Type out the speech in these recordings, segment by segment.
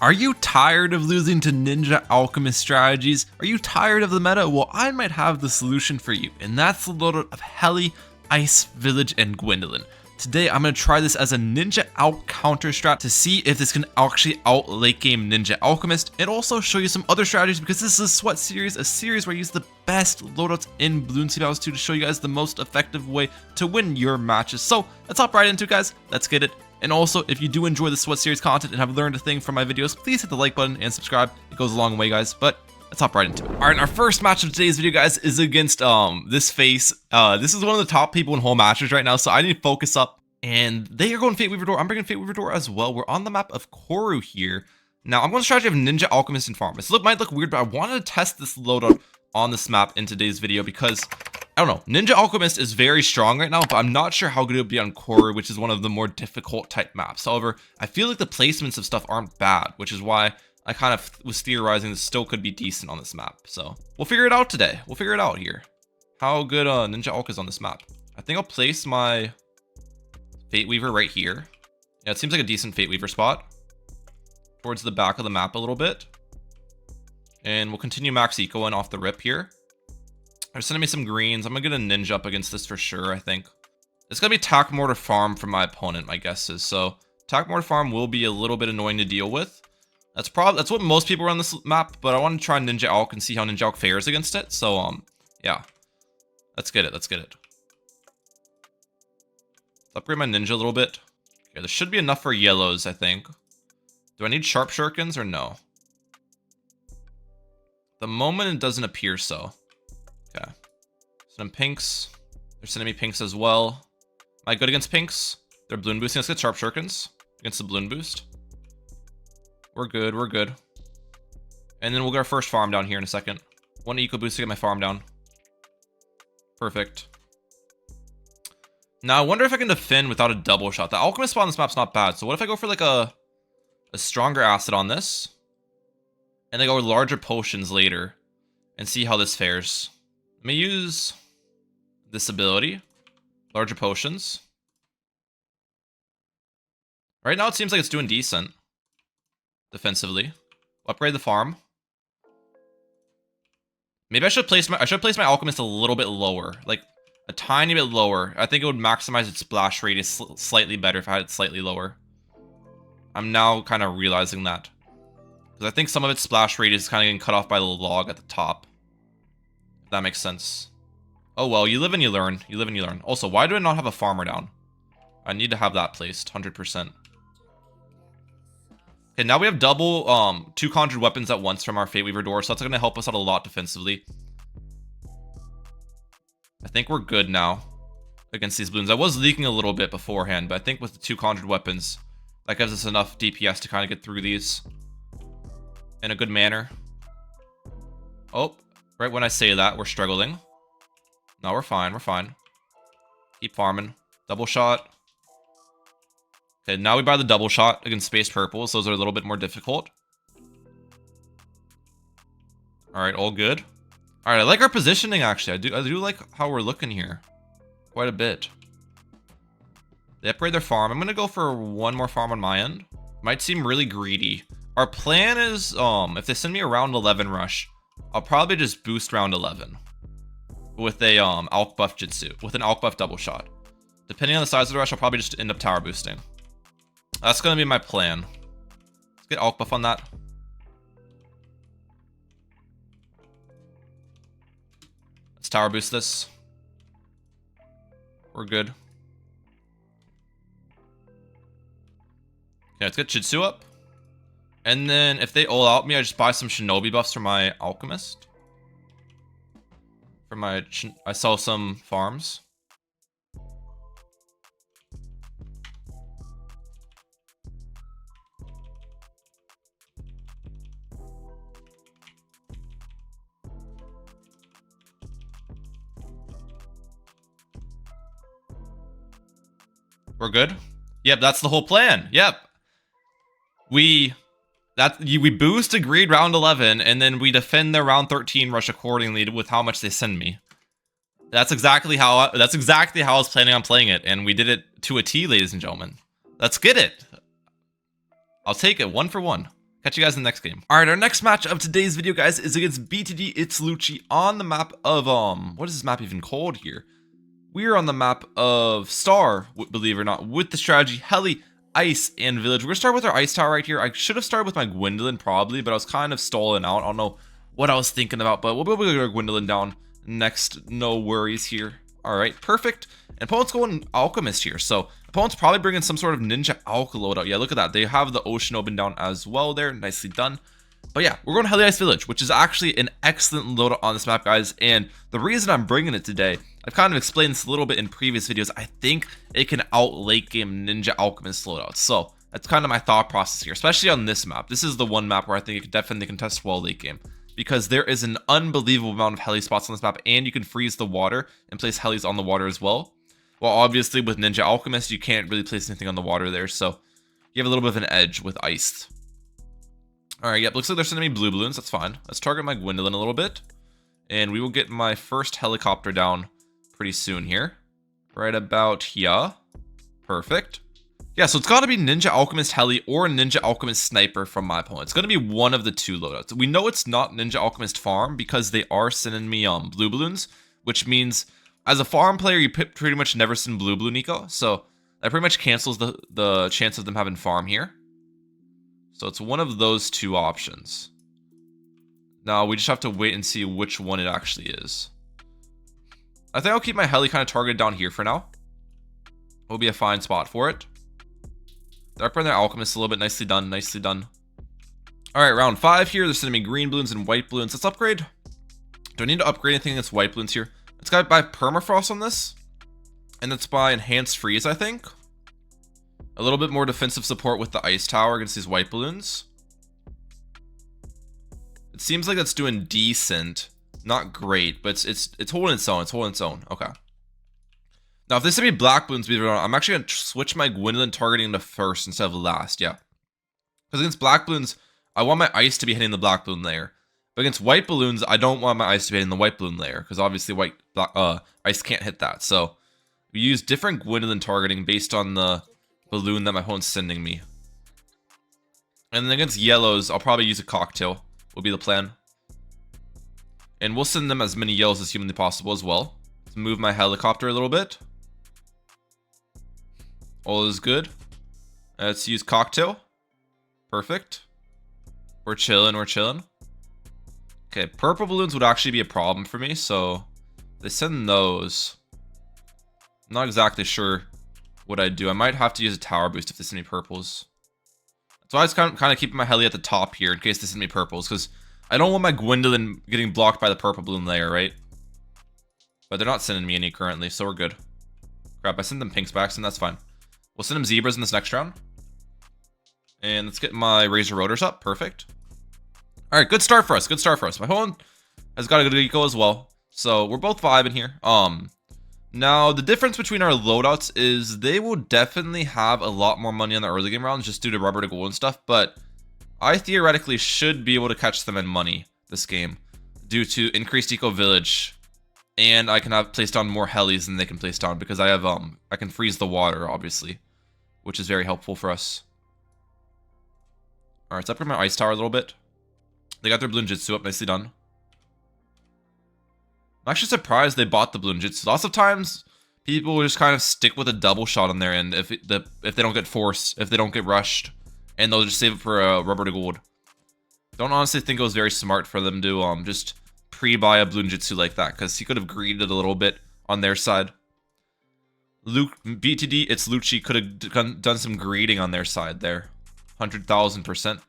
Are you tired of losing to Ninja Alchemist strategies? Are you tired of the meta? Well, I might have the solution for you, and that's the loadout of Heli, Ice, Village, and Gwendolyn. Today, I'm going to try this as a Ninja Alch counter strat to see if this can actually out late game Ninja Alchemist, and also show you some other strategies because this is a SWAT series, a series where I use the best loadouts in Bloons TD Battles 2 to show you guys the most effective way to win your matches. So let's hop right into it, guys. Let's get it. And also, if you do enjoy the SWAT series content and have learned a thing from my videos, please hit the like button and subscribe. It goes a long way, guys. But let's hop right into it. Alright, our first match of today's video, guys, is against this face. This is one of the top people in whole matches right now, so I need to focus up. And they are going Fate Weaver Door. I'm bringing Fate Weaver Door as well. We're on the map of Koru here. Now, I'm going to strategy of Ninja Alchemist and Farm. This might look weird, but I wanted to test this loadout on this map in today's video because, I don't know, Ninja Alchemist is very strong right now, but I'm not sure how good it would be on Koru, which is one of the more difficult type maps. However, I feel like the placements of stuff aren't bad, which is why I kind of was theorizing this still could be decent on this map. So we'll figure it out today. We'll figure it out here. How good Ninja Alch is on this map. I think I'll place my Fate Weaver right here. Yeah, it seems like a decent Fate Weaver spot. Towards the back of the map a little bit. And we'll continue max eco in off the rip here. They're sending me some greens. I'm gonna get a ninja up against this for sure, I think. It's gonna be Tack Mortar Farm from my opponent, my guess is. So Tack Mortar Farm will be a little bit annoying to deal with. That's what most people run this map, but I want to try Ninja Alch and see how Ninja Alch fares against it. So yeah. Let's get it, let's get it. Let's upgrade my ninja a little bit. Okay, there should be enough for yellows, I think. Do I need sharp shurikens or no? The moment it doesn't appear so. Okay. Some pinks. They're sending me pinks as well. Am I good against pinks? They're balloon boosting. Let's get sharp shurikens against the balloon boost. We're good, we're good. And then we'll get our first farm down here in a second. One eco boost to get my farm down. Perfect. Now, I wonder if I can defend without a double shot. The alchemist spot on this map's not bad. So what if I go for like a stronger acid on this? And then go with larger potions later. And see how this fares. Let me use this ability. Larger potions. Right now it seems like it's doing decent. Defensively. Upgrade the farm. Maybe I should place my alchemist a little bit lower. Like a tiny bit lower. I think it would maximize its splash radius slightly better if I had it slightly lower. I'm now kind of realizing that. Because I think some of its splash radius is kind of getting cut off by the log at the top. If that makes sense. Oh well, you live and you learn. You live and you learn. Also, why do I not have a farmer down? I need to have that placed, 100%. Okay, now we have double, 2 conjured weapons at once from our Fate Weaver Door, so that's going to help us out a lot defensively. I think we're good now against these balloons. I was leaking a little bit beforehand, but I think with the 2 conjured weapons, that gives us enough DPS to kind of get through these in a good manner. Oh, right when I say that, we're struggling. No, we're fine, we're fine. Keep farming. Double shot. Okay, now we buy the double shot against Space Purples. Those are a little bit more difficult. Alright, all good. Alright, I like our positioning, actually. I do like how we're looking here. Quite a bit. They upgrade their farm. I'm going to go for one more farm on my end. Might seem really greedy. Our plan is, if they send me a round 11 rush, I'll probably just boost round 11. With a Alch buff Jitsu. With an Alch buff double shot. Depending on the size of the rush, I'll probably just end up tower boosting. That's going to be my plan. Let's get Alch buff on that. Let's tower boost this. We're good. Okay, let's get Jitsu up. And then if they all out me, I just buy some Shinobi buffs for my Alchemist. I sell some farms. We're good. Yep, that's the whole plan. Yep. We boost agreed round 11, and then we defend their round 13 rush accordingly with how much they send me. That's exactly how I was planning on playing it, and we did it to a T, ladies and gentlemen. Let's get it. I'll take it 1 for 1. Catch you guys in the next game. All right, our next match of today's video, guys, is against BTD It's Lucci on the map of, what is this map even called here? We're on the map of Star, believe it or not, with the strategy Heli, Ice, and Village. We're gonna start with our Ice Tower right here. I should have started with my Gwendolyn probably, but I was kind of stalling out. I don't know what I was thinking about, but we'll be able to get our Gwendolyn down next. No worries here. All right, perfect. And opponent's going Alchemist here, so opponent's probably bringing some sort of Ninja Alch loadout. Yeah, look at that. They have the Ocean Open down as well there. Nicely done. But yeah, we're going Heli Ice Village, which is actually an excellent loadout on this map, guys. And the reason I'm bringing it today, I've kind of explained this a little bit in previous videos. I think it can out late game Ninja Alchemist loadouts. So that's kind of my thought process here, especially on this map. This is the one map where I think it could definitely contest well late game, because there is an unbelievable amount of heli spots on this map, and you can freeze the water and place helis on the water as well. Well, obviously with Ninja Alchemist, you can't really place anything on the water there, so you have a little bit of an edge with Ice. All right, yep, looks like they're sending me blue balloons. That's fine. Let's target my Gwendolyn a little bit, and we will get my first helicopter down pretty soon here. Right about here. Perfect. Yeah, so it's got to be Ninja Alchemist Heli or Ninja Alchemist Sniper from my opponent. It's going to be one of the two loadouts. We know it's not Ninja Alchemist Farm because they are sending me blue balloons, which means as a farm player, you pretty much never send blue balloon eco. So that pretty much cancels the chance of them having farm here. So it's one of those two options. Now we just have to wait and see which one it actually is. I think I'll keep my heli kind of targeted down here for now. Will be a fine spot for it. They're up on their Alchemist a little bit. Nicely done. Nicely done. All right, round 5 here. They're sending me green balloons and white balloons. Let's upgrade. Do I need to upgrade anything against white balloons here? It's got by permafrost on this, and it's by enhanced freeze, I think. A little bit more defensive support with the ice tower against these white balloons. It seems like that's doing decent, not great, but it's holding its own. It's holding its own. Okay. Now, if they send me black balloons, I'm actually gonna switch my Gwendolyn targeting to first instead of last. Yeah, because against black balloons, I want my ice to be hitting the black balloon layer. But against white balloons, I don't want my ice to be hitting the white balloon layer, because obviously ice can't hit that. So we use different Gwendolyn targeting based on the balloon that my opponent's sending me. And then against yellows, I'll probably use a cocktail, will be the plan. And we'll send them as many yellows as humanly possible as well. Let's move my helicopter a little bit. All is good. Let's use cocktail. Perfect. We're chilling, we're chilling. Okay, purple balloons would actually be a problem for me, so they send those. I'm not exactly sure what I'd do. I might have to use a tower boost if they send me purples. So I was kind of keeping my heli at the top here in case they send me purples, because I don't want my Gwendolyn getting blocked by the purple balloon layer, right? But they're not sending me any currently, so we're good. Crap, I sent them pinks back, and that's fine. We'll send them zebras in this next round. And let's get my Razor Rotors up. Perfect. All right, good start for us. Good start for us. My opponent has got a good eco as well. So we're both vibing here. Now, the difference between our loadouts is they will definitely have a lot more money on the early game rounds just due to rubber to gold and stuff. But I theoretically should be able to catch them in money this game due to increased eco village. And I can have placed down more helis than they can place down because I have I can freeze the water, obviously, which is very helpful for us. All right, let's upgrade my ice tower a little bit. They got their Bloons Jitsu up, nicely done. I'm actually surprised they bought the Bloons Jitsu. Lots of times, people will just kind of stick with a double shot on their end if they don't get forced, if they don't get rushed, and they'll just save it for a rubber to gold. Don't honestly think it was very smart for them to just pre-buy a Bloons Jitsu like that, because he could have greeded a little bit on their side. BTD It's Lucci could have done some greeding on their side there. 100,000%.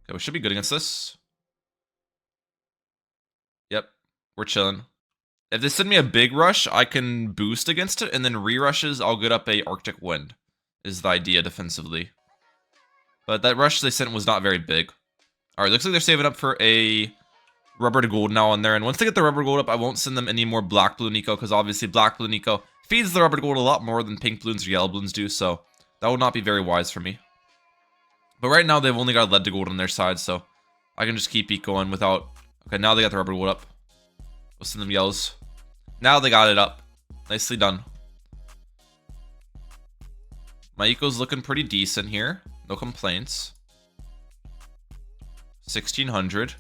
Okay, we should be good against this. Yep, we're chilling. If they send me a big rush, I can boost against it, and then re-rushes, I'll get up a Arctic Wind, is the idea defensively. But that rush they sent was not very big. Alright, looks like they're saving up for a rubber to gold now on there, and once they get the rubber to gold up, I won't send them any more black balloon eco, because obviously black balloon eco feeds the rubber to gold a lot more than pink balloons or yellow balloons do, so that would not be very wise for me. But right now, they've only got lead to gold on their side, so I can just keep going without... Okay, now they got the rubber gold up. We'll send them yellows. Now they got it up. Nicely done. My eco's looking pretty decent here. No complaints. 1600.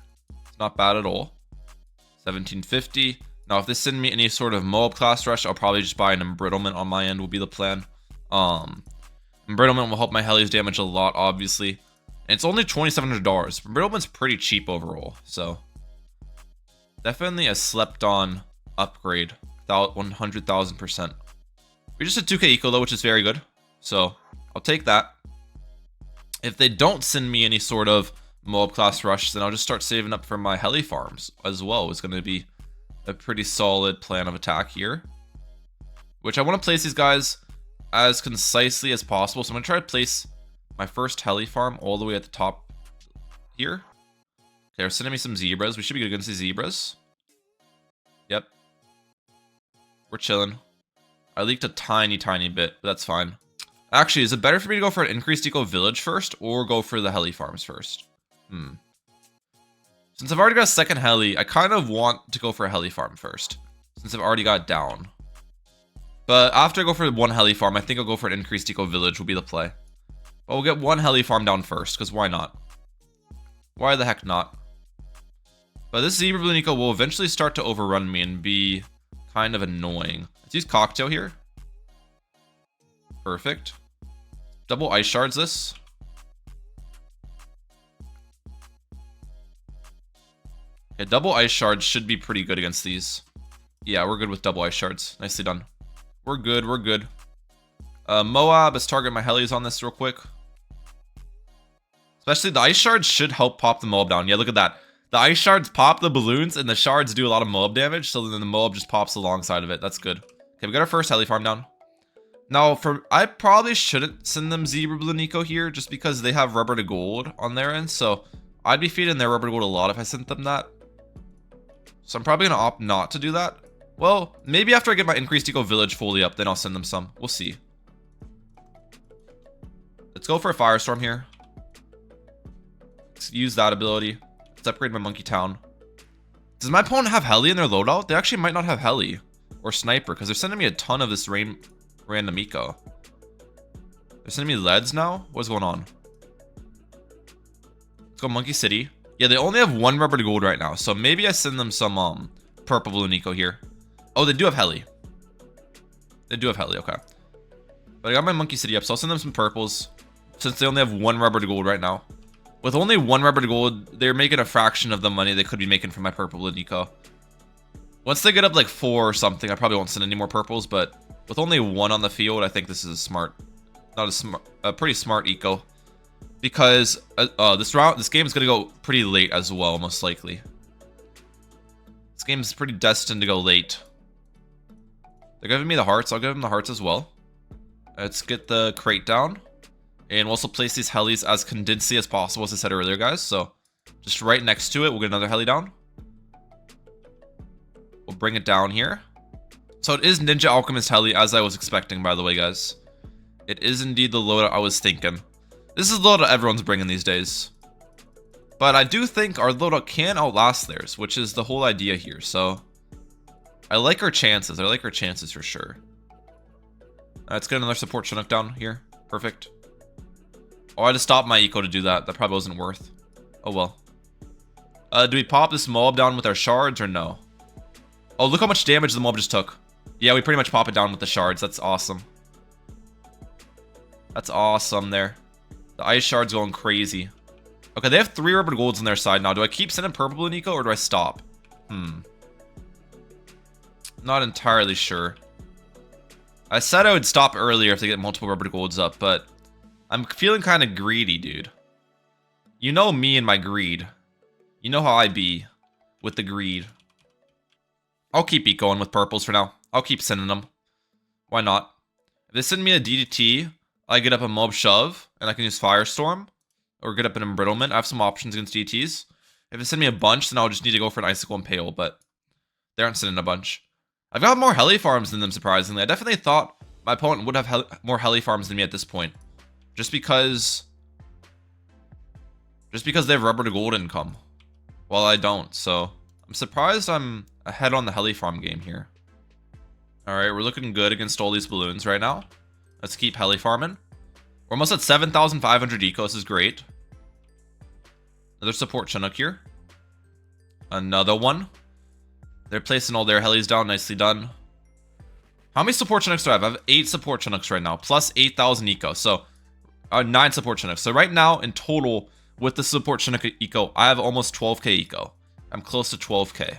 It's not bad at all. 1750. Now, if they send me any sort of Moab class rush, I'll probably just buy an embrittlement on my end, will be the plan. Embrittlement will help my helis damage a lot, obviously. And it's only $2,700. Embrittlement's pretty cheap overall, so definitely a slept-on upgrade. 100,000%. We just did 2k eco, though, which is very good. So, I'll take that. If they don't send me any sort of Moab class rush, then I'll just start saving up for my heli farms as well. It's going to be a pretty solid plan of attack here, which I want to place these guys as concisely as possible. So I'm going to try to place my first heli farm all the way at the top here. Okay, they're sending me some zebras. We should be good against these zebras. Yep. We're chilling. I leaked a tiny bit, but that's fine. Actually, is it better for me to go for an increased eco village first or go for the heli farms first? Since I've already got a second heli, I kind of want to go for a heli farm first, since I've already got it down. But after I go for one heli farm, I think I'll go for an increased eco village will be the play. But we'll get one heli farm down first, because why not? Why the heck not? But this zebra balloon eco will eventually start to overrun me and be kind of annoying. Let's use cocktail here. Perfect. Double ice shards this. Okay, double ice shards should be pretty good against these. Yeah, we're good with double ice shards. Nicely done. We're good, we're good. Moab, let's target my helis on this real quick. Especially the ice shards should help pop the Moab down. Yeah, look at that. The ice shards pop the balloons, and the shards do a lot of Moab damage, so then the Moab just pops alongside of it. That's good. Okay, we got our first heli farm down. Now, I probably shouldn't send them Zebra Balloon Eco here, just because they have rubber to gold on their end, so I'd be feeding their rubber to gold a lot if I sent them that. So I'm probably going to opt not to do that. Well, maybe after I get my increased eco village fully up, then I'll send them some. We'll see. Let's go for a firestorm here. Let's use that ability. Let's upgrade my monkey town. Does my opponent have heli in their loadout? They actually might not have heli or sniper, because they're sending me a ton of this random eco. They're sending me leads now? What's going on? Let's go Monkey City. Yeah, they only have one rubber to gold right now, so maybe I send them some purple balloon eco here. Oh, they do have heli. They do have heli, okay. But I got my Monkey City up, so I'll send them some purples, since they only have one rubber to gold right now. With only one rubber to gold, they're making a fraction of the money they could be making from my purple balloon eco. Once they get up like 4 or something, I probably won't send any more purples, but with only one on the field, I think this is a pretty smart eco. Because this game is gonna go pretty late as well, most likely. This game is pretty destined to go late. They're giving me the hearts. I'll give them the hearts as well. Let's get the crate down, and we'll also place these helis as condensely as possible, as I said earlier, guys. So just right next to it, we'll get another heli down. We'll bring it down here. So it is Ninja Alchemist heli, as I was expecting, by the way, guys. It is indeed the loadout I was thinking. This is the loadout everyone's bringing these days. But I do think our loadout can outlast theirs, which is the whole idea here. So I like our chances. I like our chances for sure. Let's get another support Chinook down here. Perfect. Oh, I had to stop my eco to do that. That probably wasn't worth. Oh well. Do we pop this mob down with our shards or no? Oh, look how much damage the mob just took. Yeah, we pretty much pop it down with the shards. That's awesome. That's awesome there. The ice shard's going crazy. Okay, they have 3 rubber golds on their side now. Do I keep sending purple and eco or do I stop? Not entirely sure. I said I would stop earlier if they get multiple rubber golds up, but I'm feeling kind of greedy, dude. You know me and my greed. You know how I be with the greed. I'll keep ecoing with purples for now. I'll keep sending them. Why not? If they send me a DDT, I get up a mob shove, and I can use Firestorm, or get up an embrittlement. I have some options against DTs. If they send me a bunch, then I'll just need to go for an Icicle Impale, but they aren't sending a bunch. I've got more heli farms than them, surprisingly. I definitely thought my opponent would have more heli farms than me at this point. Just because they have rubber to gold income, while I don't. So I'm surprised I'm ahead on the heli farm game here. Alright, we're looking good against all these balloons right now. Let's keep heli farming. We're almost at 7,500 eco. This is great. Another support Chinook here. Another one. They're placing all their helis down. Nicely done. How many support Chinooks do I have? I have 8 support Chinooks right now, plus 8,000 eco. So, 9 support Chinooks. So right now, in total, with the support Chinook eco, I have almost 12k eco. I'm close to 12k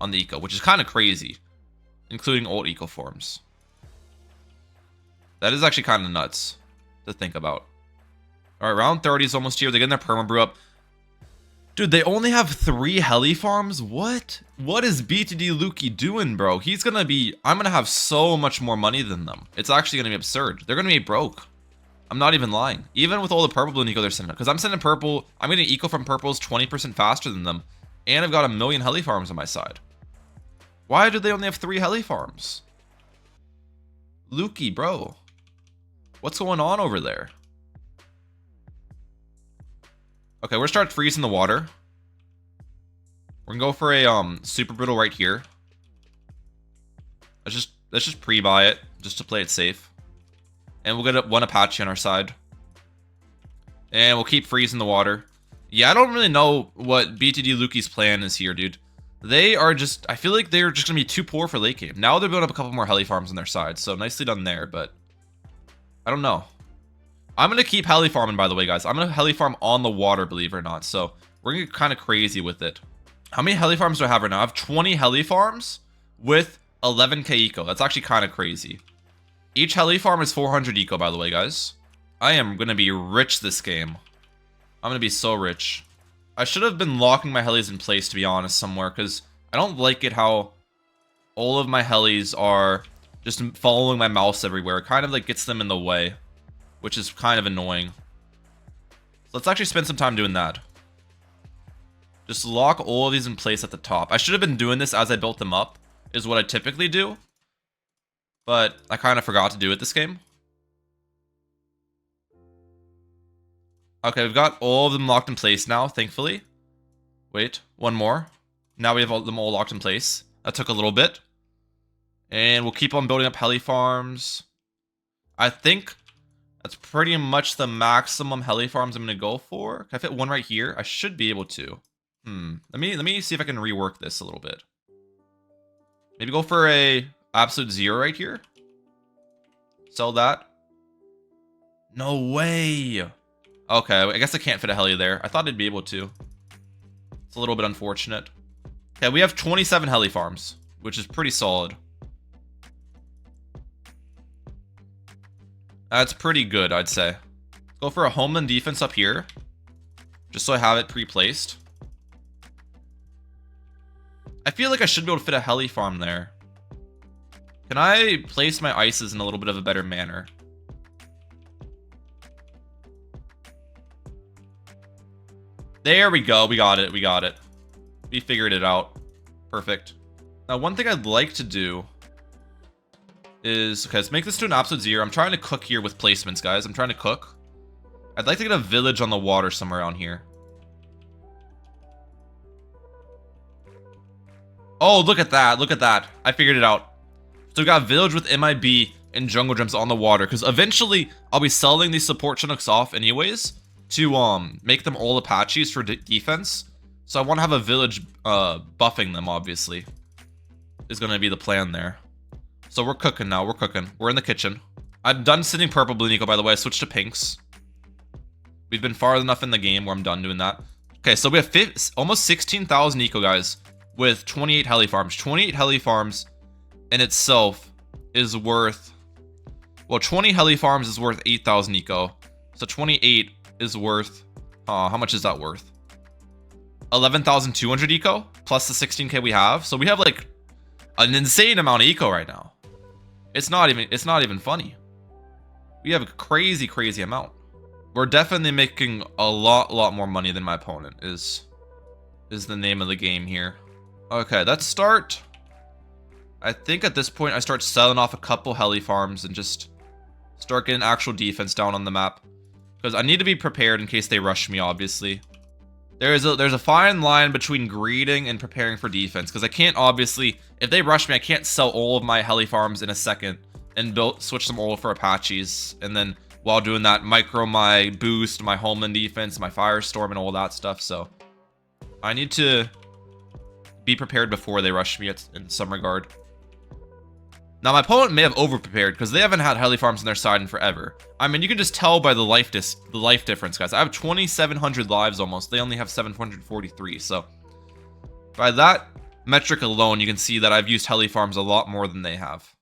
on the eco, which is kind of crazy, including old eco forms. That is actually kind of nuts to think about. All right, round 30 is almost here. They're getting their perma brew up. Dude, they only have 3 heli farms? What? What is BTD Lukey doing, bro? He's gonna be... I'm gonna have so much more money than them. It's actually gonna be absurd. They're gonna be broke. I'm not even lying. Even with all the purple Bloon eco they're sending. Because I'm sending purple... I'm getting eco from purples 20% faster than them. And I've got 1 million heli farms on my side. Why do they only have 3 heli farms? Lukey, bro. What's going on over there? Okay, we're gonna start freezing the water. We're gonna go for a super brittle right here. Let's just pre-buy it just to play it safe. And we'll get 1 Apache on our side. And we'll keep freezing the water. Yeah, I don't really know what BTD Lukey's plan is here, dude. They are just... I feel like they're just gonna be too poor for late game. Now they're building up a couple more heli farms on their side, so nicely done there, but... I don't know. I'm going to keep heli farming, by the way, guys. I'm going to heli farm on the water, believe it or not. So we're going to get kind of crazy with it. How many heli farms do I have right now? I have 20 heli farms with 11k eco. That's actually kind of crazy. Each heli farm is 400 eco, by the way, guys. I am going to be rich this game. I'm going to be so rich. I should have been locking my helis in place, to be honest, somewhere. Because I don't like it how all of my helis are just following my mouse everywhere. It kind of like gets them in the way, which is kind of annoying. So let's actually spend some time doing that. Just lock all of these in place at the top. I should have been doing this as I built them up, is what I typically do. But I kind of forgot to do it this game. Okay, we've got all of them locked in place now, thankfully. Wait, one more. Now we have them all locked in place. That took a little bit. And we'll keep on building up heli farms. I think that's pretty much the maximum heli farms I'm going to go for. Can I fit 1 right here? I should be able to. Let me see if I can rework this a little bit. Maybe go for a absolute 0 right here. Sell that. No way. Okay, I guess I can't fit a heli there. I thought I'd be able to. It's a little bit unfortunate. Okay, we have 27 heli farms, which is pretty solid. That's pretty good, I'd say. Go for a homeland defense up here, just so I have it pre-placed. I feel like I should be able to fit a heli farm there. Can I place my ices in a little bit of a better manner? There we go. We got it. We got it. We figured it out. Perfect. Now, one thing I'd like to do is... Okay, let's make this to an absolute 0. I'm trying to cook here with placements, guys. I'm trying to cook. I'd like to get a village on the water somewhere around here. Oh, look at that. Look at that. I figured it out. So we got a village with MIB and jungle gems on the water. Because eventually, I'll be selling these support Chinooks off anyways to make them all Apaches for defense. So I want to have a village buffing them, obviously. Is going to be the plan there. So we're cooking now. We're cooking. We're in the kitchen. I'm done sending purple Bloon eco, by the way. I switched to pinks. We've been far enough in the game where I'm done doing that. Okay, so we have almost 16,000 eco, guys, with 28 heli farms. 28 heli farms in itself is worth... Well, 20 heli farms is worth 8,000 eco. So 28 is worth... how much is that worth? 11,200 eco plus the 16k we have. So we have like an insane amount of eco right now. It's not even funny. We have a crazy amount. We're definitely making a lot more money than my opponent is the name of the game here. Okay, let's start. I think at this point I start selling off a couple heli farms and just start getting actual defense down on the map. Because I need to be prepared in case they rush me, obviously. There's a fine line between greeting and preparing for defense. Because I can't, obviously, if they rush me, I can't sell all of my heli farms in a second and switch them all for Apaches and then while doing that micro my boost, my homeland defense, my firestorm, and all that stuff. So I need to be prepared before they rush me in some regard. Now, my opponent may have over-prepared because they haven't had heli farms on their side in forever. I mean, you can just tell by the life difference, guys. I have 2,700 lives almost. They only have 743. So by that metric alone, you can see that I've used heli farms a lot more than they have.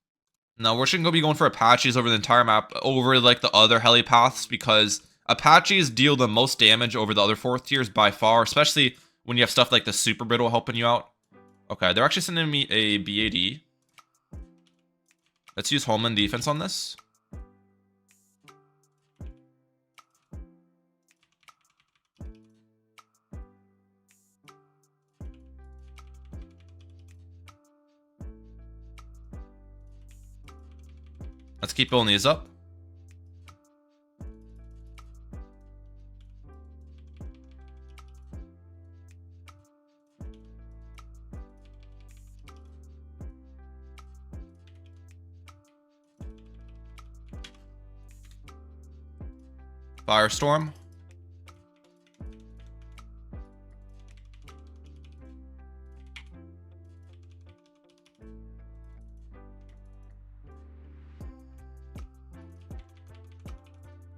Now, we're just going to be going for Apaches over the entire map, over like the other heli paths, because Apaches deal the most damage over the other 4th tiers by far, especially when you have stuff like the Super Brittle helping you out. Okay, they're actually sending me a BAD. Let's use homeland defense on this. Let's keep building these up. Firestorm.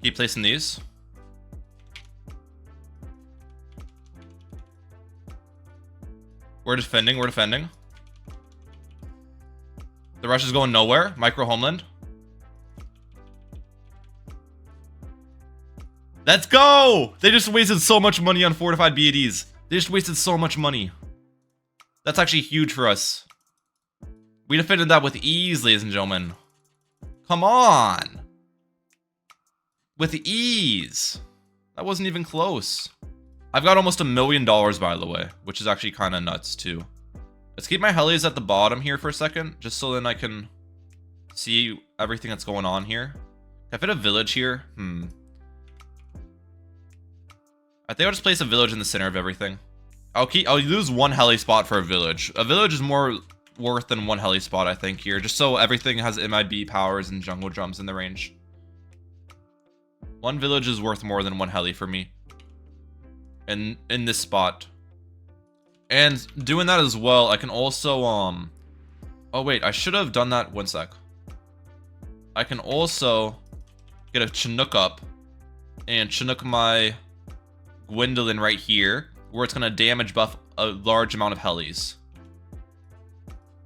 Keep placing these. We're defending, we're defending. The rush is going nowhere. Micro homeland. Let's go! They just wasted so much money on fortified BADs. They just wasted so much money. That's actually huge for us. We defended that with ease, ladies and gentlemen. Come on! With ease. That wasn't even close. I've got almost $1 million, by the way, which is actually kind of nuts, too. Let's keep my helis at the bottom here for a second, just so then I can see everything that's going on here. Can I fit a village here? I think I'll just place a village in the center of everything. I'll lose one heli spot for a village. A village is more worth than one heli spot, I think, here, just so everything has MIB powers and jungle drums in the range. One village is worth more than one heli for me. In this spot. And doing that as well, I can also, oh wait, I should have done that, 1 sec. I can also get a Chinook up and Chinook my Gwendolyn right here, where it's going to damage buff a large amount of helis.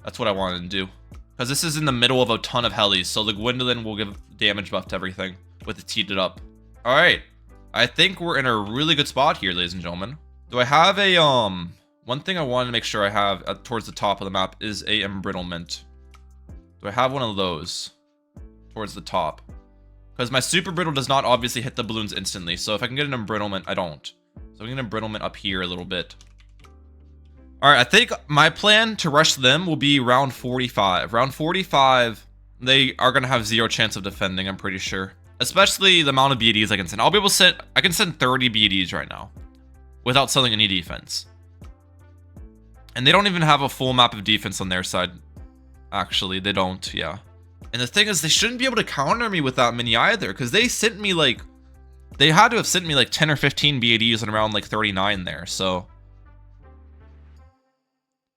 That's what I wanted to do. Because this is in the middle of a ton of helis, so the Gwendolyn will give damage buff to everything with it teed up. Alright, I think we're in a really good spot here, ladies and gentlemen. Do I have a, one thing I wanted to make sure I have towards the top of the map is a embrittlement. Do I have one of those towards the top? Because my super brittle does not obviously hit the balloons instantly, so if I can get an embrittlement, I don't. So I'm going to embrittlement up here a little bit. Alright, I think my plan to rush them will be round 45. Round 45, they are going to have 0 chance of defending, I'm pretty sure. Especially the amount of BDs I can send. I'll be able to send, I can send 30 BDs right now without selling any defense. And they don't even have a full map of defense on their side. Actually, they don't, yeah. And the thing is, they shouldn't be able to counter me with that many either, because they sent me like, they had to have sent me like 10 or 15 BADs and around like 39 there, so.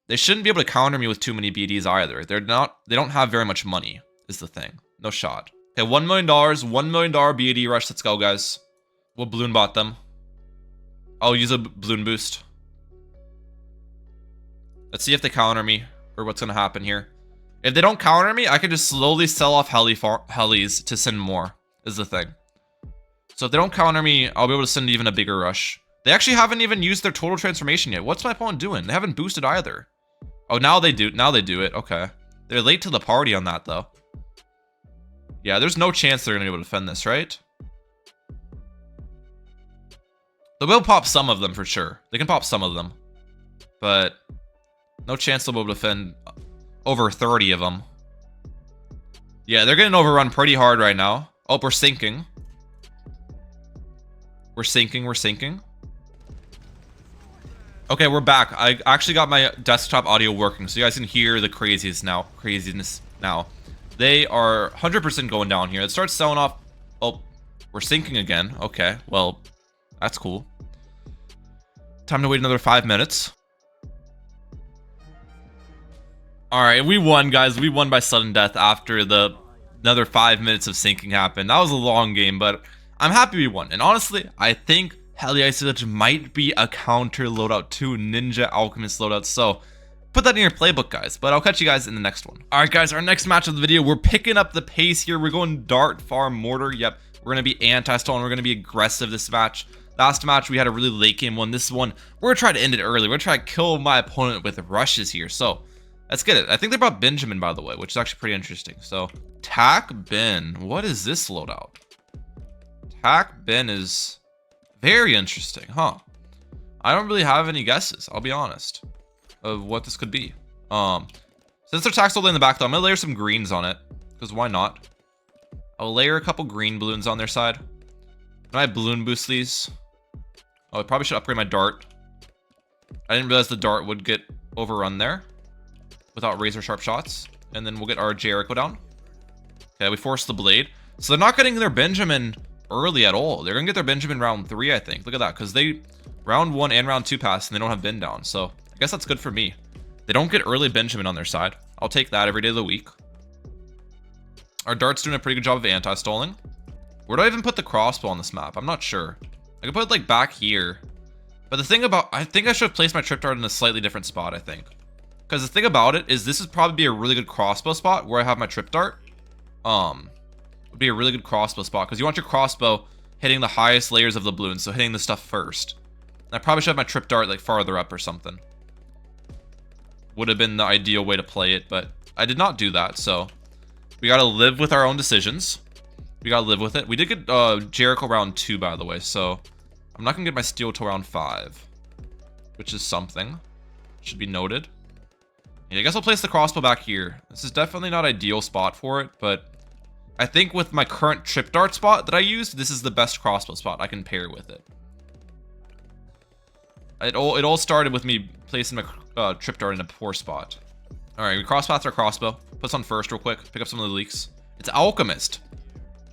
They shouldn't be able to counter me with too many BDs either. They don't have very much money, is the thing. No shot. Okay, $1 million, $1 million BAD rush. Let's go, guys. We'll balloon bot them. I'll use a balloon boost. Let's see if they counter me, or what's gonna happen here. If they don't counter me, I can just slowly sell off helis to send more, is the thing. So if they don't counter me, I'll be able to send even a bigger rush. They actually haven't even used their total transformation yet. What's my opponent doing? They haven't boosted either. Oh, now they do. Now they do it. Okay. They're late to the party on that, though. Yeah, there's no chance they're going to be able to defend this, right? They will pop some of them for sure. They can pop some of them. But no chance they'll be able to defend over 30 of them. Yeah, they're getting overrun pretty hard right now. Oh, we're sinking. We're sinking, we're sinking. Okay, we're back. I actually got my desktop audio working, so you guys can hear the craziness now. They are 100% going down here. It starts selling off. Oh, We're sinking again. Okay, well, that's cool. Time to wait another 5 minutes. All right, we won, guys. We won by sudden death after another 5 minutes of sinking happened. That was a long game, but I'm happy we won. And honestly, I think Mehalic Ice Village might be a counter loadout to Ninja Alchemist loadout. So put that in your playbook, guys. But I'll catch you guys in the next one. All right, guys, our next match of the video, we're picking up the pace here. We're going Dart Farm Mortar. Yep, we're going to be anti-stall and we're going to be aggressive this match. Last match, we had a really late game one. This one, we're going to try to end it early. We're going to try to kill my opponent with rushes here. So let's get it. I think they brought Benjamin, by the way, which is actually pretty interesting. So Tac Ben. What is this loadout? Tac Ben is very interesting, huh? I don't really have any guesses, I'll be honest, of what this could be. Since they're tax in the back though, I'm gonna layer some greens on it, because why not? I'll layer a couple green balloons on their side. Can I balloon boost these? Oh, I probably should upgrade my dart. I didn't realize the dart would get overrun there without razor sharp shots. And then we'll get our Jericho down. Okay, we forced the blade. So they're not getting their Benjamin early at all. They're gonna get their Benjamin round 3, I think. Look at that, because they round 1 and round 2 pass and they don't have Ben down. So I guess that's good for me. They don't get early Benjamin on their side. I'll take that every day of the week. Our dart's doing a pretty good job of anti-stalling. Where do I even put the crossbow on this map? I'm not sure. I could put it like back here. But the thing about, I think I should have placed my trip dart in a slightly different spot, I think. Because the thing about it is this would probably be a really good crossbow spot where I have my trip dart. Would be a really good crossbow spot because you want your crossbow hitting the highest layers of the balloon, so hitting the stuff first. And I probably should have my trip dart like farther up or something. Would have been the ideal way to play it, but I did not do that, so we gotta live with our own decisions. We gotta live with it. We did get Jericho round 2, by the way, so I'm not gonna get my steel till round 5, which is something. Should be noted. Yeah, I guess I'll place the crossbow back here. This is definitely not ideal spot for it, but I think with my current trip dart spot that I used, this is the best crossbow spot I can pair with it. It all started with me placing my trip dart in a poor spot. All right, we crosspath our crossbow. Put this on first real quick. Pick up some of the leaks. It's Alchemist.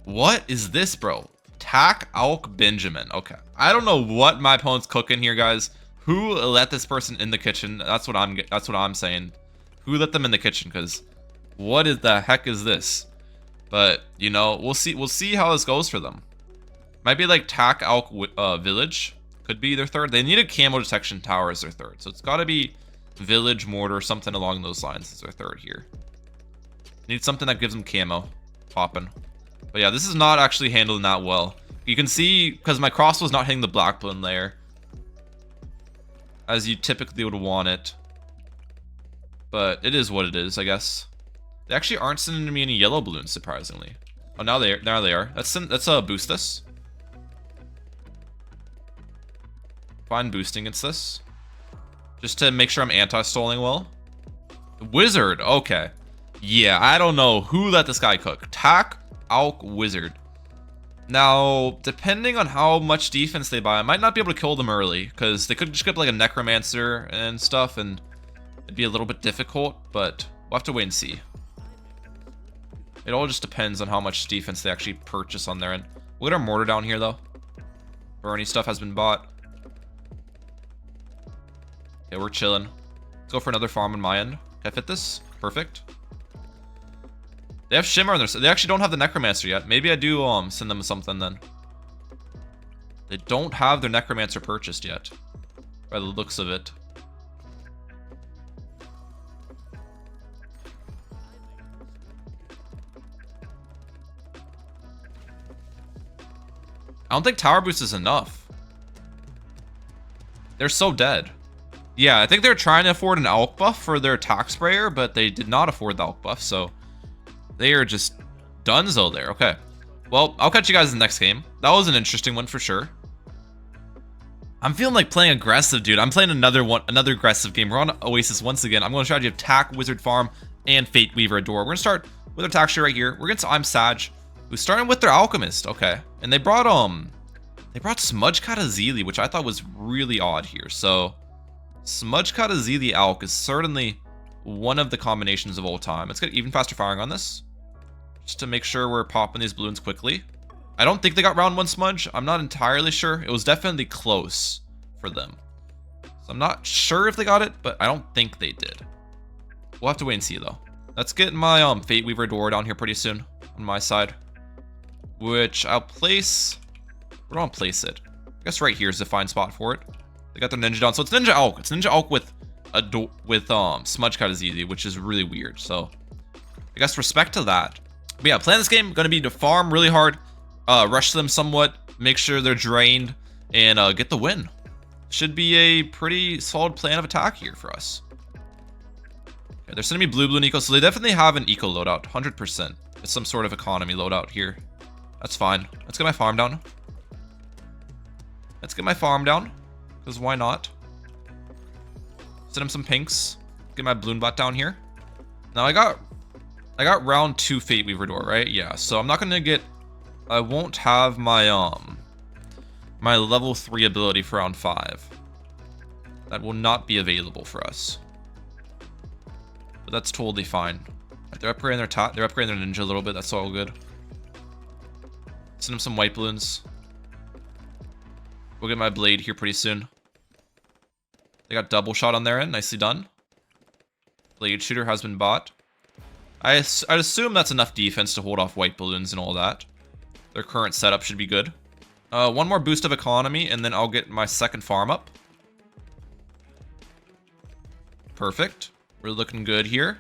What is this, bro? Tac Alch Benjamin. Okay, I don't know what my opponent's cooking here, guys. Who let this person in the kitchen? That's what I'm saying. Who let them in the kitchen? Because what is the heck is this? But you know, we'll see how this goes for them. Might be like Tac Alch Village. Could be their third. They need a camo detection tower as their third, so it's got to be Village Mortar, something along those lines as their third here. Need something that gives them camo popping. But yeah, this is not actually handling that well. You can see because my crossbow's not hitting the black balloon layer as you typically would want it. But it is what it is, I guess. They actually aren't sending me any yellow balloons, surprisingly. Oh, now they are. Let's boost this. Fine boosting against this. Just to make sure I'm anti-stalling well. Wizard, okay. Yeah, I don't know who let this guy cook. Tac Alch Wizard. Now, depending on how much defense they buy, I might not be able to kill them early, because they could just get like a Necromancer and stuff, and it'd be a little bit difficult, but we'll have to wait and see. It all just depends on how much defense they actually purchase on their end. We'll get our mortar down here, though. Bernie stuff has been bought. Okay, we're chilling. Let's go for another farm on my end. Can I fit this? Perfect. They have Shimmer on their side. They actually don't have the Necromancer yet. Maybe I do send them something then. They don't have their Necromancer purchased yet, by the looks of it. I don't think Tower Boost is enough. They're so dead. Yeah, I think they're trying to afford an Alch buff for their attack sprayer, but they did not afford the Alch buff, so they are just donezo there. Okay. Well, I'll catch you guys in the next game. That was an interesting one for sure. I'm feeling like playing aggressive, dude. I'm playing another aggressive game. We're on Oasis once again. I'm going to strategy of Tac, Wizard Farm, and Fate Weaver Adore. We're going to start with our attack right here. We're going to I'm Sag, who's starting with their Alchemist. Okay. And they brought Smudge Katazili, which I thought was really odd here. So Smudge Katazili Alch is certainly one of the combinations of all time. Let's get even faster firing on this, just to make sure we're popping these balloons quickly. I don't think they got round 1 smudge. I'm not entirely sure. It was definitely close for them. So I'm not sure if they got it, but I don't think they did. We'll have to wait and see though. Let's get my Fate Weaver door down here pretty soon on my side. Which I'll place... Where do I want to place it? I guess right here is the fine spot for it. They got their ninja down. So it's Ninja Elk. It's Ninja Elk with a smudge cut is easy, which is really weird. So I guess respect to that. But yeah, plan this game gonna be to farm really hard, rush them somewhat, make sure they're drained, and get the win. Should be a pretty solid plan of attack here for us. Okay, they're sending me blue eco, so they definitely have an eco loadout, 100%. It's some sort of economy loadout here. That's fine. Let's get my farm down. Let's get my farm down, because why not? Send him some pinks. Get my balloon bot down here. Now I got round 2 Fate Weaver door, right? Yeah, so I'm not gonna get... I won't have my my level 3 ability for round 5. That will not be available for us. But that's totally fine. Right, they're upgrading their ninja a little bit. That's all good. Send them some white balloons. We'll get my blade here pretty soon. They got double shot on their end. Nicely done. Blade shooter has been bought. I'd assume that's enough defense to hold off white balloons and all that. Their current setup should be good. One more boost of economy, and then I'll get my second farm up. Perfect. We're looking good here.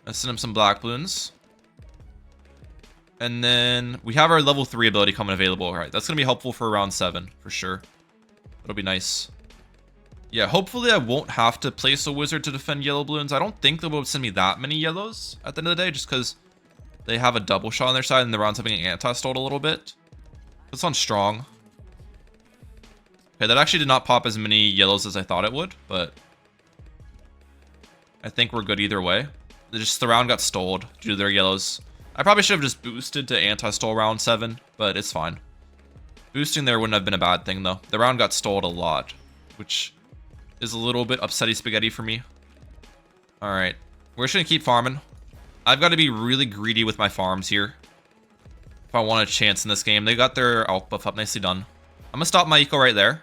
Let's send him some black balloons. And then we have our level 3 ability coming available. All right, that's going to be helpful for round 7, for sure. That'll be nice. Yeah, hopefully I won't have to place a wizard to defend yellow balloons. I don't think they will send me that many yellows at the end of the day, just because they have a double shot on their side and the round's having an anti-stalled a little bit. This one's strong. Okay, that actually did not pop as many yellows as I thought it would, but I think we're good either way. Just the round got stalled due to their yellows. I probably should have just boosted to anti-stall round 7, but it's fine. Boosting there wouldn't have been a bad thing, though. The round got stalled a lot, which is a little bit upsetty spaghetti for me. Alright, we're just gonna keep farming. I've got to be really greedy with my farms here if I want a chance in this game. They got their Elk buff up, nicely done. I'm gonna stop my eco right there.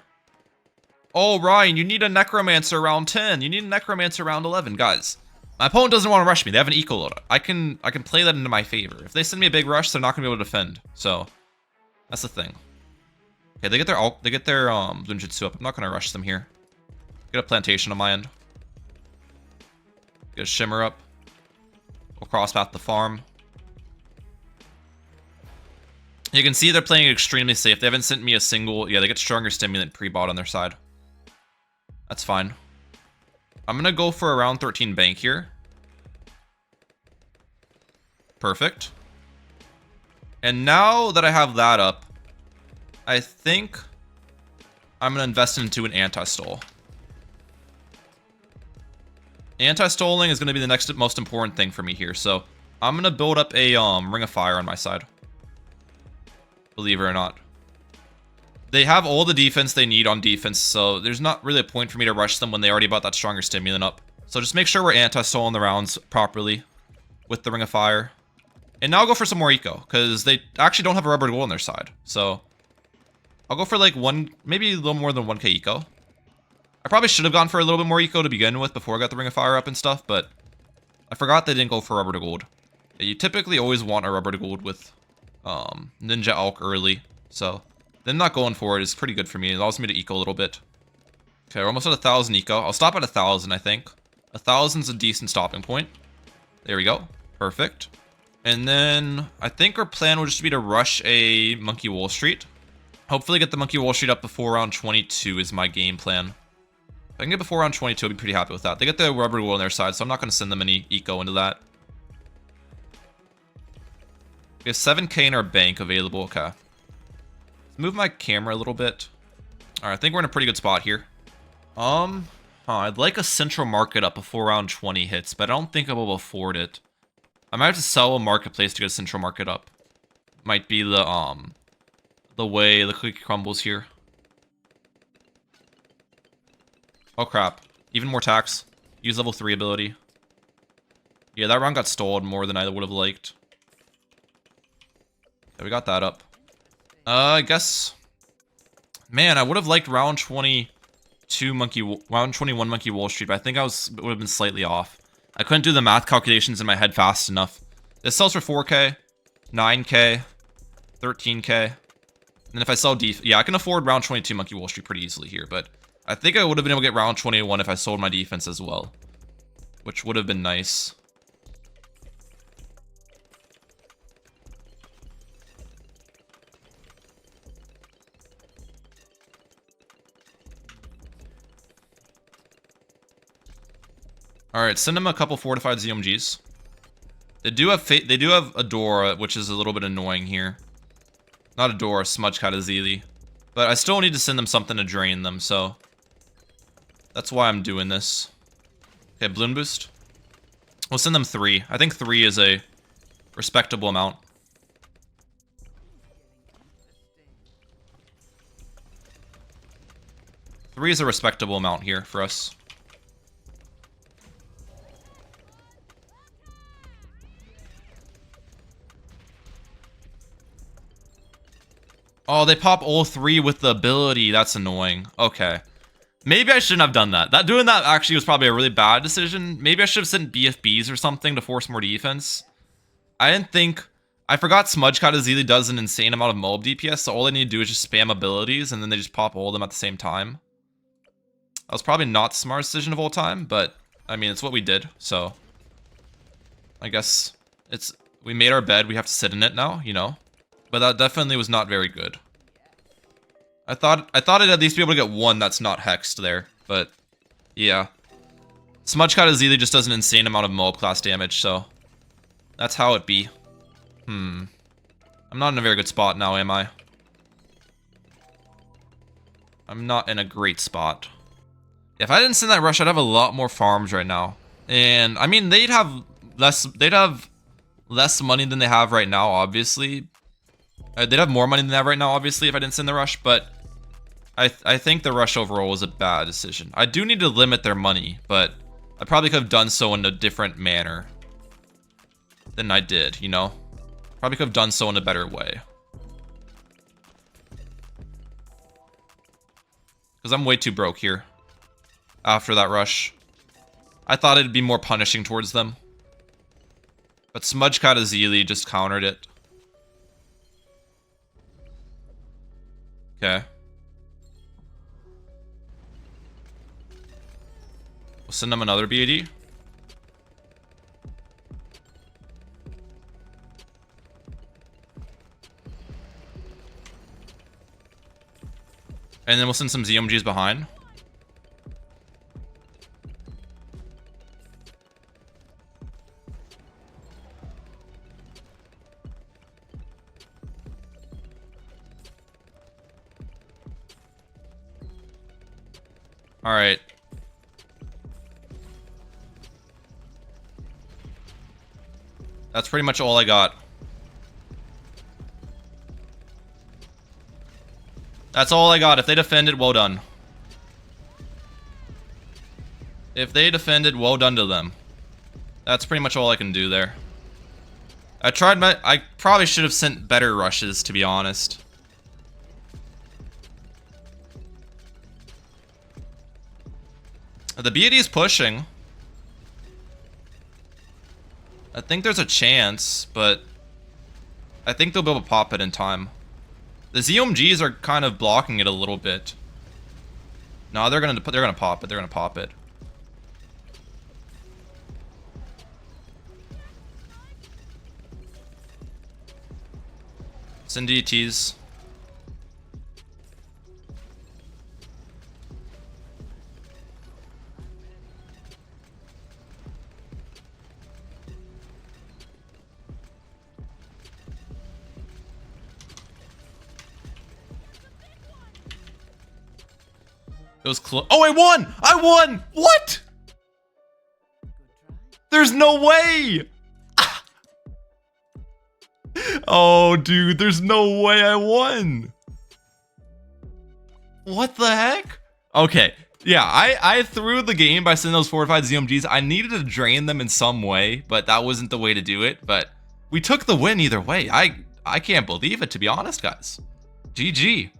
Oh, Ryan, you need a Necromancer round 10. You need a Necromancer round 11, guys. My opponent doesn't want to rush me. They have an eco loadout. I can play that into my favor. If they send me a big rush, they're not gonna be able to defend. So that's the thing. Okay, they get their Bloonjitsu up. I'm not gonna rush them here. Get a plantation on my end. Get a shimmer up. We'll crosspath the farm. You can see they're playing extremely safe. They haven't sent me a single... Yeah, they get stronger stimulant pre-bot on their side. That's fine. I'm gonna go for a round 13 bank here. Perfect. And now that I have that up, I think I'm gonna invest into an anti-stall. Anti-stalling is gonna be the next most important thing for me here, so I'm gonna build up a Ring of Fire on my side. Believe it or not. They have all the defense they need on defense, so there's not really a point for me to rush them when they already bought that stronger stimulant up. So just make sure we're anti-stalling the rounds properly with the Ring of Fire. And now I'll go for some more eco, because they actually don't have a rubber gold on their side. So I'll go for like maybe a little more than 1k eco. I probably should have gone for a little bit more eco to begin with before I got the Ring of Fire up and stuff, but I forgot they didn't go for rubber to gold. Yeah, you typically always want a rubber to gold with Ninja Elk early, so them not going for it is pretty good for me. It allows me to eco a little bit. Okay, we're almost at 1,000 eco. I'll stop at 1,000, I think. 1,000's a decent stopping point. There we go. Perfect. And then I think our plan will just be to rush a Monkey Wall Street. Hopefully get the Monkey Wall Street up before round 22 is my game plan. If I can get before round 22, I'll be pretty happy with that. They get the rubber gold on their side, so I'm not going to send them any eco into that. We have 7k in our bank available. Okay. Let's move my camera a little bit. Alright, I think we're in a pretty good spot here. I'd like a central market up before round 20 hits, but I don't think I will afford it. I might have to sell a marketplace to get a central market up. Might be the way the cookie crumbles here. Oh crap. Even more tax. Use level 3 ability. Yeah, that round got stalled more than I would have liked. Yeah, we got that up. I guess... Man, I would have liked round 22 round 21 Monkey Wall Street, but I think would have been slightly off. I couldn't do the math calculations in my head fast enough. This sells for 4k, 9k, 13k. And then if I sell yeah, I can afford round 22 Monkey Wall Street pretty easily here, but I think I would have been able to get round 21 if I sold my defense as well, which would have been nice. Alright, send them a couple fortified ZMGs. They do have Adora, which is a little bit annoying here. Not Adora, Smudge Katazili. But I still need to send them something to drain them, so that's why I'm doing this. Okay, Bloon Boost. We'll send them 3. I think 3 is a respectable amount. Three is a respectable amount here for us. Oh, they pop all 3 with the ability. That's annoying. Okay. Maybe I shouldn't have done that. Doing that actually was probably a really bad decision. Maybe I should have sent BFBs or something to force more defense. I forgot Smudge Katazili does an insane amount of mob DPS, so all they need to do is just spam abilities, and then they just pop all of them at the same time. That was probably not the smartest decision of all time, but, I mean, it's what we did, so... I guess we made our bed, we have to sit in it now, you know? But that definitely was not very good. I thought I'd at least be able to get one that's not hexed there, but yeah. Smudge Katazili just does an insane amount of mob class damage, so that's how it be. I'm not in a very good spot now, am I? I'm not in a great spot. If I didn't send that rush, I'd have a lot more farms right now. And I mean, they'd have less money than they have right now, obviously. They'd have more money than they have right now, obviously, if I didn't send the rush, but I think the rush overall was a bad decision. I do need to limit their money, but I probably could have done so in a different manner than I did, you know? Probably could have done so in a better way. Because I'm way too broke here after that rush. I thought it'd be more punishing towards them. But Smudge Katazili just countered it. Okay. We'll send them another BAD. And then we'll send some ZMGs behind. Alright. That's pretty much all I got. That's all I got. If they defended, well done. If they defended, well done to them. That's pretty much all I can do there. I probably should have sent better rushes, to be honest. The BAD is pushing. I think there's a chance, but I think they'll be able to pop it in time. The ZMGs are kind of blocking it a little bit. No, they're gonna pop it. They're gonna pop it. Send DTs. It was close. Oh, I won! I won! What? There's no way! Oh, dude, there's no way I won. What the heck? Okay, yeah, I threw the game by sending those fortified ZMGs. I needed to drain them in some way, but that wasn't the way to do it. But we took the win either way. I can't believe it, to be honest, guys. GG.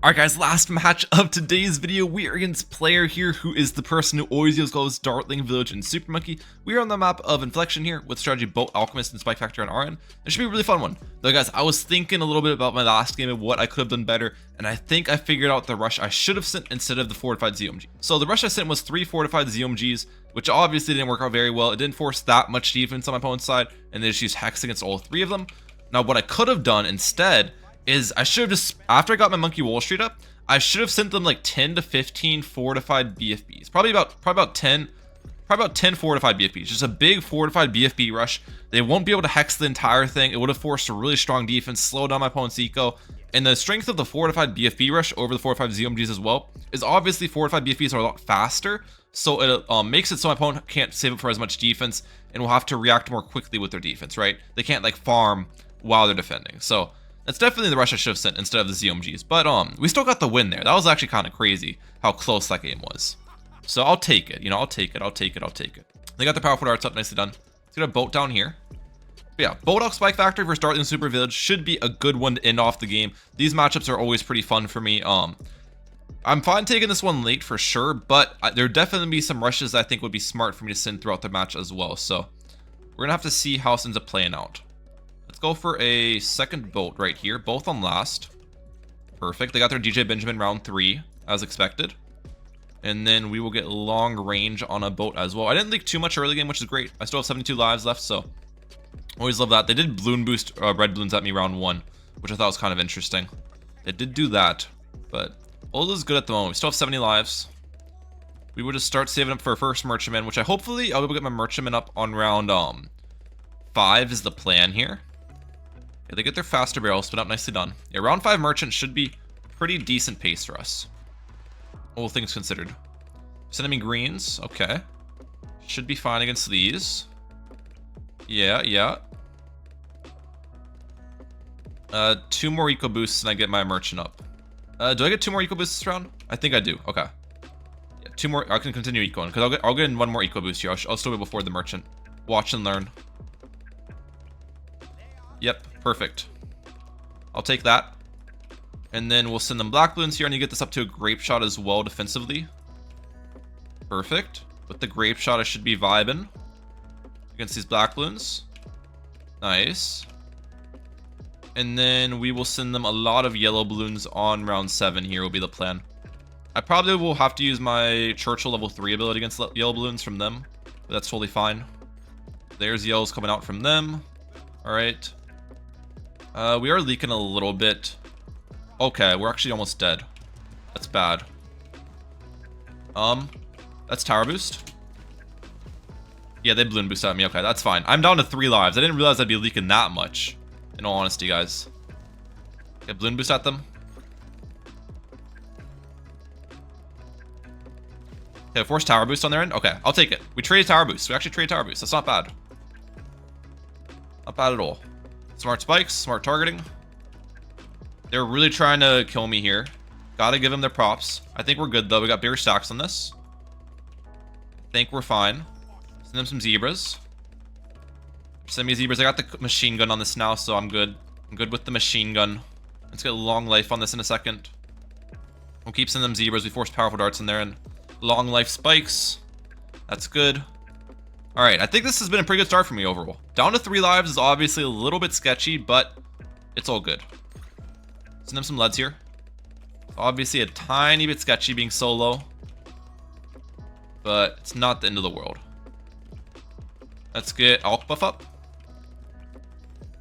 Alright guys, last match of today's video. We are against player here who is the person who always goes Dartling Village and Super Monkey. We are on the map of Inflection here with strategy Boat, Alchemist, and Spike Factory on our end. It should be a really fun one. Though guys, I was thinking a little bit about my last game and what I could have done better, and I think I figured out the rush I should have sent instead of the fortified ZOMG. So the rush I sent was 3 fortified ZOMGs, which obviously didn't work out very well. It didn't force that much defense on my opponent's side, and they just used Hex against all 3 of them. Now what I could have done instead is I should have just, after I got my Monkey Wall Street up, I should have sent them like 10 to 15 fortified BFBs. Probably about 10 fortified BFBs. Just a big fortified BFB rush. They won't be able to hex the entire thing. It would have forced a really strong defense, slow down my opponent's eco. And the strength of the fortified BFB rush over the fortified ZOMGs as well is obviously fortified BFBs are a lot faster. So it makes it so my opponent can't save up for as much defense and will have to react more quickly with their defense, right? They can't like farm while they're defending. So that's definitely the rush I should have sent instead of the ZOMGs. But we still got the win there. That was actually kind of crazy how close that game was. So I'll take it. You know, I'll take it. They got the powerful darts up, nicely done. Let's get a boat down here. But yeah, Boat Alch Spike Factory versus Dartling Super Village should be a good one to end off the game. These matchups are always pretty fun for me. I'm fine taking this one late for sure, but there definitely be some rushes I think would be smart for me to send throughout the match as well. So we're gonna have to see how it ends up playing out. Let's go for a second boat right here, both on last. Perfect. They got their DJ Benjamin round 3 as expected. And then we will get long range on a boat as well. I didn't leak too much early game, which is great. I still have 72 lives left, so always love that. They did balloon boost red balloons at me round 1, which I thought was kind of interesting. They did do that, but all is good at the moment. We still have 70 lives. We will just start saving up for our first merchantman, which hopefully I'll be able to get my merchantman up on round 5 is the plan here. Yeah, they get their faster barrels spin up, nicely done. Yeah, round 5 merchant should be pretty decent pace for us, all things considered. Sending me greens, okay. Should be fine against these. Yeah. 2 more eco boosts and I get my merchant up. Do I get 2 more eco boosts this round? I think I do. Okay. Yeah, 2 more. I can continue ecoing because I'll get in 1 more eco boost here. I'll still be before the merchant. Watch and learn. Yep, perfect. I'll take that. And then we'll send them black balloons here, and you get this up to a grape shot as well defensively. Perfect. With the grape shot, I should be vibing against these black balloons. Nice. And then we will send them a lot of yellow balloons on round 7 here will be the plan. I probably will have to use my Churchill level 3 ability against yellow balloons from them, but that's totally fine. There's yellows coming out from them. All right. We are leaking a little bit. Okay, we're actually almost dead. That's bad. That's tower boost. Yeah, they balloon boost at me. Okay, that's fine. I'm down to 3 lives. I didn't realize I'd be leaking that much, in all honesty, guys. Okay, balloon boost at them. Okay, force tower boost on their end. Okay, I'll take it. We traded tower boost. We actually traded tower boost. That's not bad. Not bad at all. Smart spikes, smart targeting. They're really trying to kill me here. Gotta give them their props. I think we're good though. We got bigger stacks on this. I think we're fine. Send them some zebras. Send me zebras. I got the machine gun on this now, so I'm good. I'm good with the machine gun. Let's get long life on this in a second. We'll keep sending them zebras. We force powerful darts in there and long life spikes. That's good. All right, I think this has been a pretty good start for me overall. Down to 3 lives is obviously a little bit sketchy, but it's all good. Send them some leads here. Obviously a tiny bit sketchy being so low, but it's not the end of the world. Let's get Alch buff up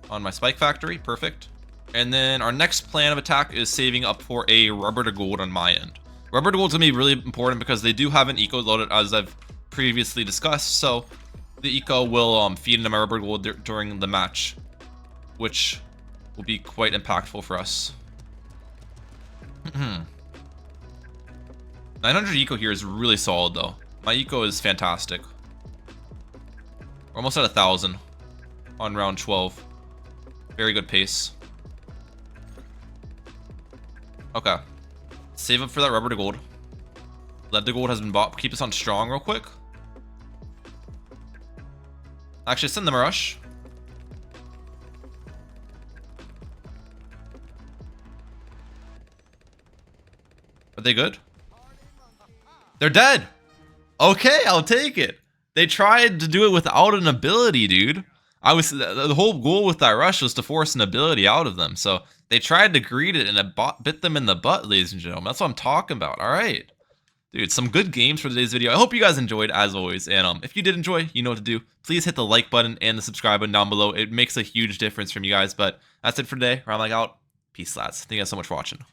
on my Spike Factory. Perfect. And then our next plan of attack is saving up for a rubber to gold on my end. Rubber to gold is going to be really important because they do have an eco loaded, as I've previously discussed, so the eco will feed into my rubber gold during the match, which will be quite impactful for us. 900 eco here is really solid though. My eco is fantastic. We're almost at 1,000 on round 12. Very good pace. Okay, save up for that rubber to gold. Lead to gold has been bought. Keep us on strong real quick. Actually, send them a rush. Are they good? They're dead. Okay, I'll take it. They tried to do it without an ability, dude. The whole goal with that rush was to force an ability out of them. So they tried to greet it and it bit them in the butt, ladies and gentlemen. That's what I'm talking about. All right. Dude, some good games for today's video. I hope you guys enjoyed, as always. And if you did enjoy, you know what to do. Please hit the like button and the subscribe button down below. It makes a huge difference from you guys. But that's it for today. Round like out. Peace, lads. Thank you guys so much for watching.